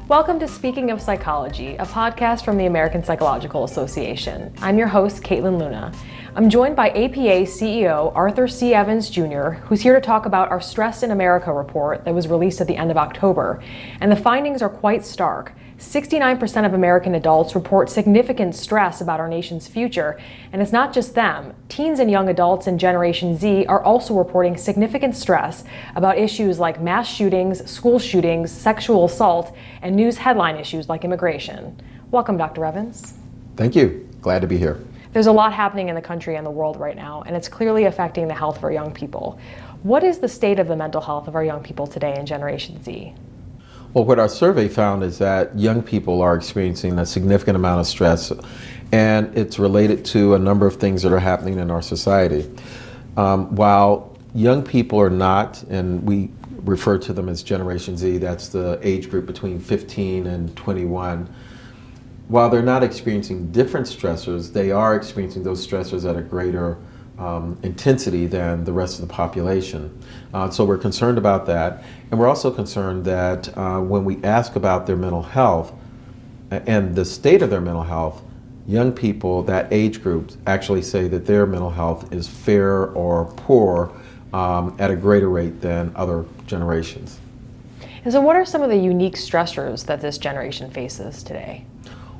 Welcome to Speaking of Psychology, a podcast from the American Psychological Association. I'm your host, Caitlin Luna. I'm joined by APA CEO Arthur C. Evans Jr., who's here to talk about our Stress in America report that was released at the end of October. And the findings are quite stark. 69% of American adults report significant stress about our nation's future. And it's not just them. Teens and young adults in Generation Z are also reporting significant stress about issues like mass shootings, school shootings, sexual assault, and news headline issues like immigration. Welcome, Dr. Evans. Thank you. Glad to be here. There's a lot happening in the country and the world right now, and it's clearly affecting the health of our young people. What is the state of the mental health of our young people today in Generation Z? Well, what our survey found is that young people are experiencing a significant amount of stress, and it's related to a number of things that are happening in our society. While young people are not, and we refer to them as Generation Z, that's the age group between 15 and 21, while they're not experiencing different stressors, they are experiencing those stressors at a greater intensity than the rest of the population. So we're concerned about that. And we're also concerned that when we ask about their mental health and the state of their mental health, young people, that age group, actually say that their mental health is fair or poor at a greater rate than other generations. And so what are some of the unique stressors that this generation faces today?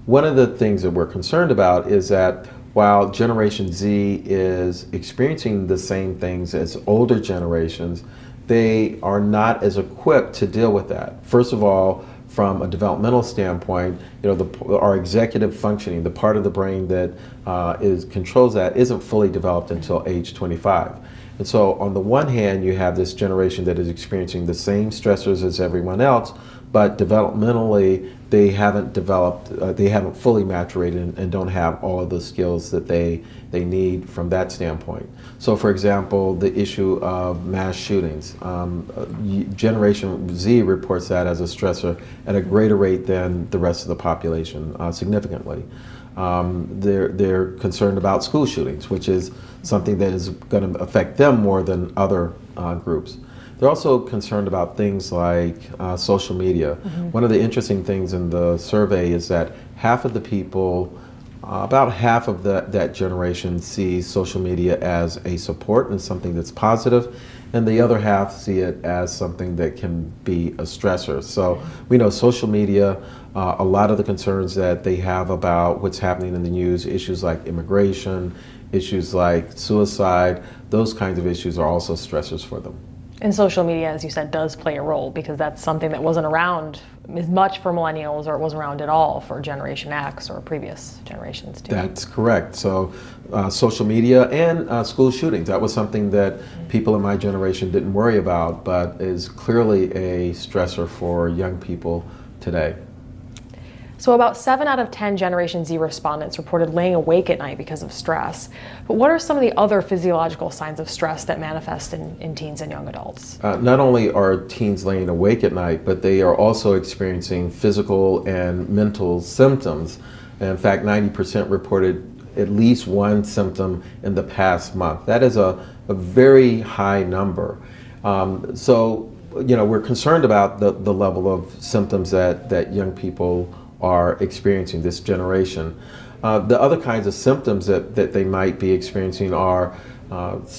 One of the things that we're concerned about is that while Generation Z is experiencing the same things as older generations, they are not as equipped to deal with that. First of all, from a developmental standpoint, our executive functioning, the part of the brain that controls that, isn't fully developed until age 25. And so on the one hand, you have this generation that is experiencing the same stressors as everyone else, but developmentally, they haven't developed, they haven't fully maturated and don't have all of the skills that they need from that standpoint. So for example, the issue of mass shootings. Generation Z reports that as a stressor at a greater rate than the rest of the population, significantly. They're concerned about school shootings, which is something that is going to affect them more than other groups. They're also concerned about things like social media. Mm-hmm. One of the interesting things in the survey is that half of the people, about half of that generation, sees social media as a support and something that's positive, and the other half see it as something that can be a stressor. So we know social media, a lot of the concerns that they have about what's happening in the news, issues like immigration, issues like suicide, those kinds of issues are also stressors for them. And social media, as you said, does play a role because that's something that wasn't around as much for millennials, or it wasn't around at all for Generation X or previous generations too. That's correct. So social media and school shootings, that was something that people in my generation didn't worry about, but is clearly a stressor for young people today. So about 7 out of 10 Generation Z respondents reported laying awake at night because of stress. But what are some of the other physiological signs of stress that manifest in teens and young adults? Not only are teens laying awake at night, but they are also experiencing physical and mental symptoms. And in fact, 90% reported at least one symptom in the past month. That is a very high number. So we're concerned about the level of symptoms that young people are experiencing, this generation. The other kinds of symptoms that they might be experiencing are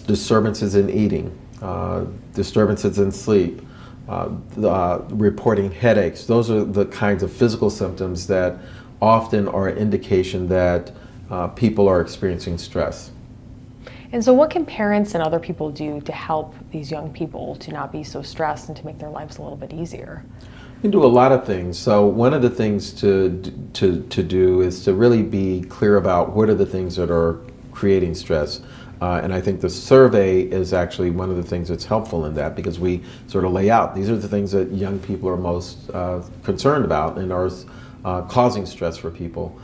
disturbances in eating, disturbances in sleep, reporting headaches. Those are the kinds of physical symptoms that often are an indication that people are experiencing stress. And so what can parents and other people do to help these young people to not be so stressed and to make their lives a little bit easier? You can do a lot of things. So one of the things to do is to really be clear about what are the things that are creating stress. And I think the survey is actually one of the things that's helpful in that, because we sort of lay out, these are the things that young people are most concerned about and are causing stress for people.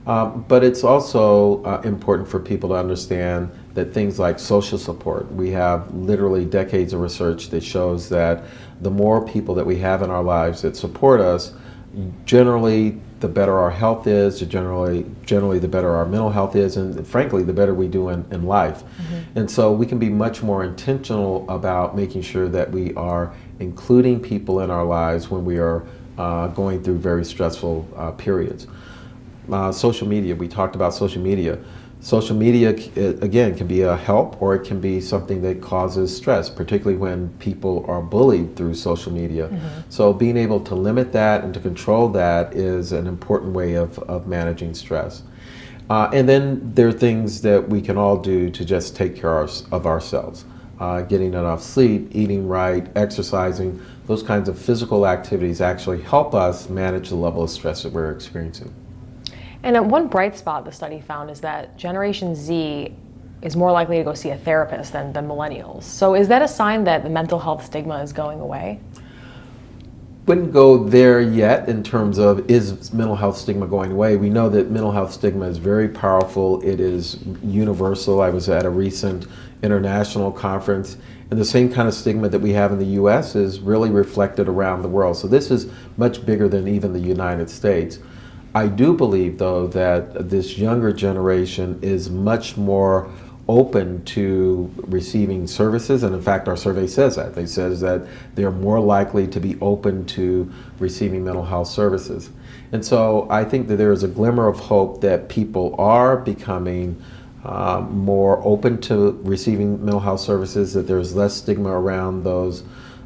But it's also important for people to understand that things like social support, we have literally decades of research that shows that the more people that we have in our lives that support us, generally the better our health is, generally the better our mental health is, and frankly, the better we do in life. And so we can be much more intentional about making sure that we are including people in our lives when we are going through very stressful periods. Social media, we talked about social media. Social media, again, can be a help or it can be something that causes stress, particularly when people are bullied through social media. So being able to limit that and to control that is an important way of managing stress. And then there are things that we can all do to just take care of ourselves. Getting enough sleep, eating right, exercising, those kinds of physical activities actually help us manage the level of stress that we're experiencing. And one bright spot the study found is that Generation Z is more likely to go see a therapist than millennials. So is that a sign that the mental health stigma is going away? Wouldn't go there yet in terms of is mental health stigma going away. We know that mental health stigma is very powerful. It is universal. I was at a recent international conference, and the same kind of stigma that we have in the US is really reflected around the world. So this is much bigger than even the United States. I do believe, though, that this younger generation is much more open to receiving services, and in fact our survey says that. It says that they're more likely to be open to receiving mental health services. And so I think that there is a glimmer of hope that people are becoming more open to receiving mental health services, that there's less stigma around those,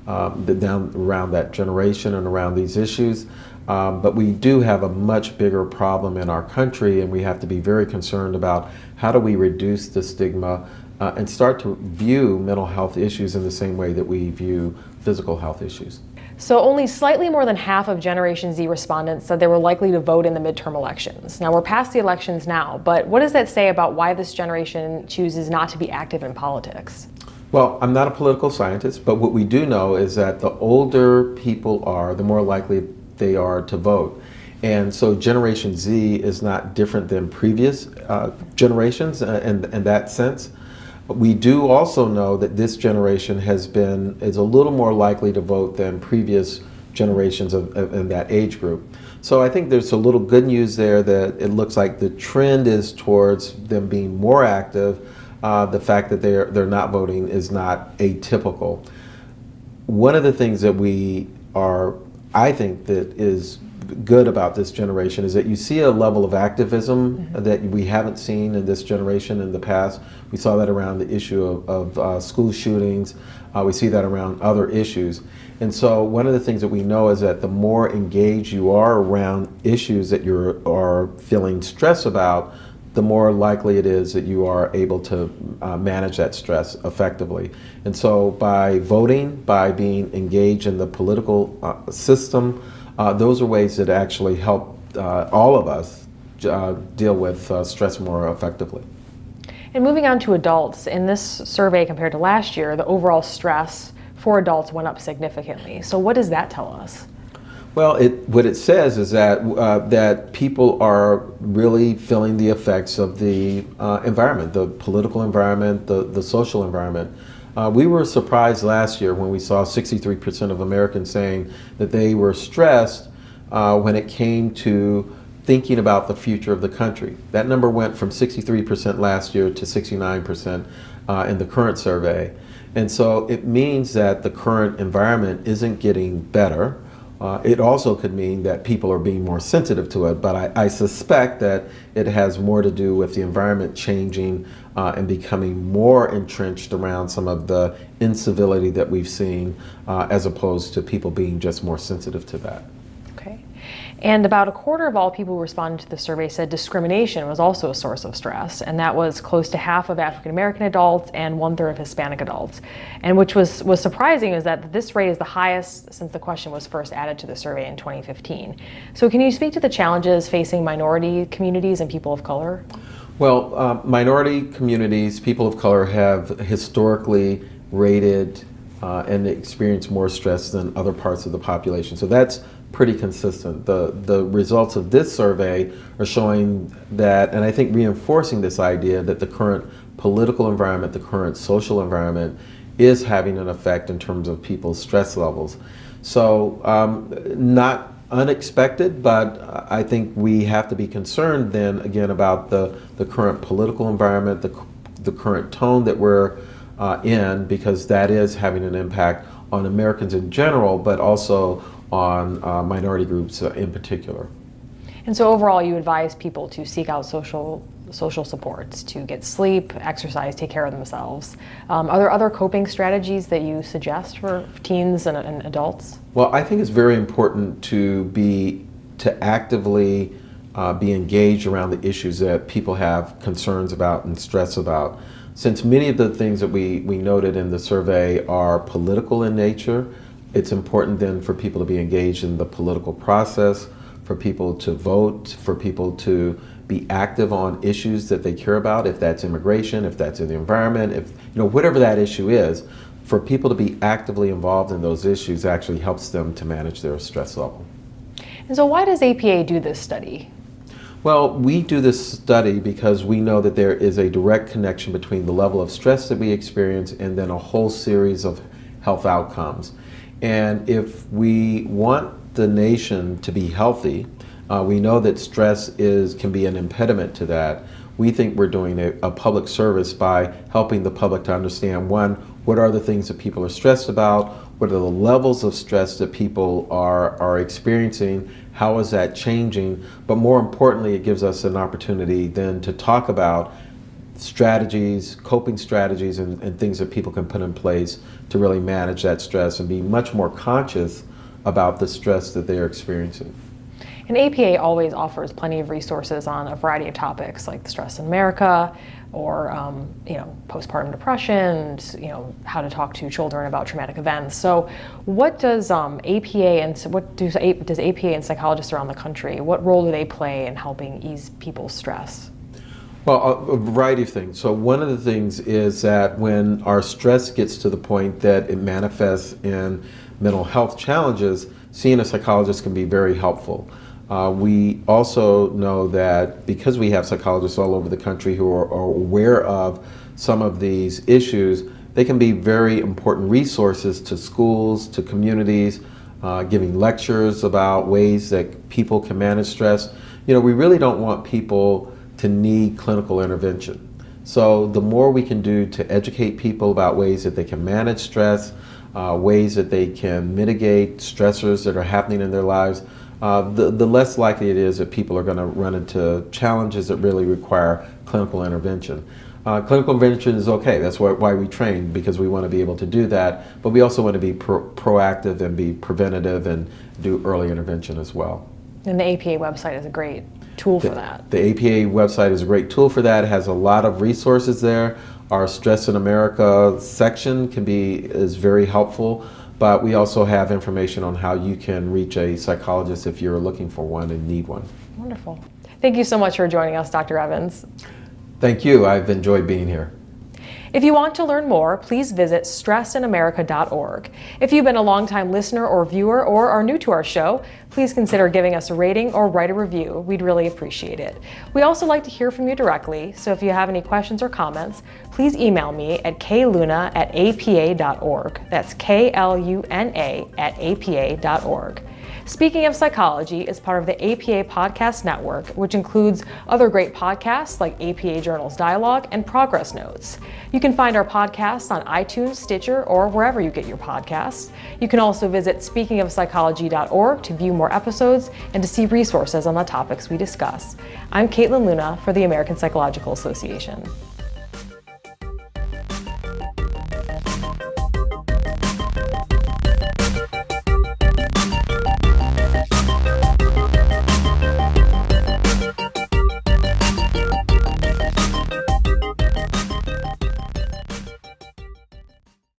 around that generation and around these issues. But we do have a much bigger problem in our country, and we have to be very concerned about how do we reduce the stigma and start to view mental health issues in the same way that we view physical health issues. So only slightly more than half of Generation Z respondents said they were likely to vote in the midterm elections. Now we're past the elections now, but what does that say about why this generation chooses not to be active in politics? Well, I'm not a political scientist, but what we do know is that the older people are, the more likely they are to vote. And so Generation Z is not different than previous generations in that sense. We do also know that this generation is a little more likely to vote than previous generations in that age group. So I think there's a little good news there that it looks like the trend is towards them being more active. The fact that they're not voting is not atypical. One of the things that I think that is good about this generation is that you see a level of activism that we haven't seen in this generation in the past. We saw that around the issue of school shootings. We see that around other issues. And so one of the things that we know is that the more engaged you are around issues that you are feeling stress about, the more likely it is that you are able to manage that stress effectively. And so by voting, by being engaged in the political system, those are ways that actually help all of us deal with stress more effectively. And moving on to adults, in this survey compared to last year, the overall stress for adults went up significantly. So what does that tell us? Well, what it says is that people are really feeling the effects of the environment, the political environment, the social environment. We were surprised last year when we saw 63% of Americans saying that they were stressed when it came to thinking about the future of the country. That number went from 63% last year to 69% in the current survey. And so it means that the current environment isn't getting better. It also could mean that people are being more sensitive to it, but I suspect that it has more to do with the environment changing and becoming more entrenched around some of the incivility that we've seen as opposed to people being just more sensitive to that. Okay. And about a quarter of all people who responded to the survey said discrimination was also a source of stress, and that was close to half of African American adults and 1/3 of Hispanic adults. And which was surprising is that this rate is the highest since the question was first added to the survey in 2015. So can you speak to the challenges facing minority communities and people of color? Well, minority communities, people of color have historically rated and experience more stress than other parts of the population. So that's pretty consistent. The results of this survey are showing that, and I think reinforcing this idea that the current political environment, the current social environment is having an effect in terms of people's stress levels. So not unexpected, but I think we have to be concerned then again about the current political environment, the current tone that we're in, because that is having an impact on Americans in general, but also on minority groups in particular. And so overall, you advise people to seek out social supports, to get sleep, exercise, take care of themselves. Are there other coping strategies that you suggest for teens and adults? Well, I think it's very important to actively be engaged around the issues that people have concerns about and stress about. Since many of the things that we noted in the survey are political in nature, it's important then for people to be engaged in the political process, for people to vote, for people to be active on issues that they care about, if that's immigration, if that's in the environment, if whatever that issue is, for people to be actively involved in those issues actually helps them to manage their stress level. And so why does APA do this study? Well, we do this study because we know that there is a direct connection between the level of stress that we experience and then a whole series of health outcomes. And if we want the nation to be healthy, we know that stress can be an impediment to that. We think we're doing a public service by helping the public to understand, one, what are the things that people are stressed about, what are the levels of stress that people are experiencing, how is that changing, but more importantly, it gives us an opportunity then to talk about strategies, coping strategies, and things that people can put in place to really manage that stress and be much more conscious about the stress that they are experiencing. And APA always offers plenty of resources on a variety of topics like stress in America, or postpartum depression, how to talk to children about traumatic events. So, what does APA and psychologists around the country, what role do they play in helping ease people's stress? Well, a variety of things. So one of the things is that when our stress gets to the point that it manifests in mental health challenges, seeing a psychologist can be very helpful. We also know that because we have psychologists all over the country who are aware of some of these issues, they can be very important resources to schools, to communities, giving lectures about ways that people can manage stress. We really don't want people to need clinical intervention. So the more we can do to educate people about ways that they can manage stress, ways that they can mitigate stressors that are happening in their lives, the less likely it is that people are going to run into challenges that really require clinical intervention. Clinical intervention is okay. That's why we train, because we want to be able to do that, but we also want to be proactive and be preventative and do early intervention as well. And the APA website is a great tool for that. The APA website is a great tool for that. It has a lot of resources there. Our Stress in America section is very helpful, but we also have information on how you can reach a psychologist if you're looking for one and need one. Wonderful. Thank you so much for joining us, Dr. Evans. Thank you. I've enjoyed being here. If you want to learn more, please visit stressinamerica.org. If you've been a longtime listener or viewer or are new to our show, please consider giving us a rating or write a review. We'd really appreciate it. We also like to hear from you directly, so if you have any questions or comments, please email me at kluna@apa.org. That's KLUNA@apa.org. Speaking of Psychology is part of the APA Podcast Network, which includes other great podcasts like APA Journals Dialogue and Progress Notes. You can find our podcasts on iTunes, Stitcher, or wherever you get your podcasts. You can also visit speakingofpsychology.org to view more episodes and to see resources on the topics we discuss. I'm Caitlin Luna for the American Psychological Association.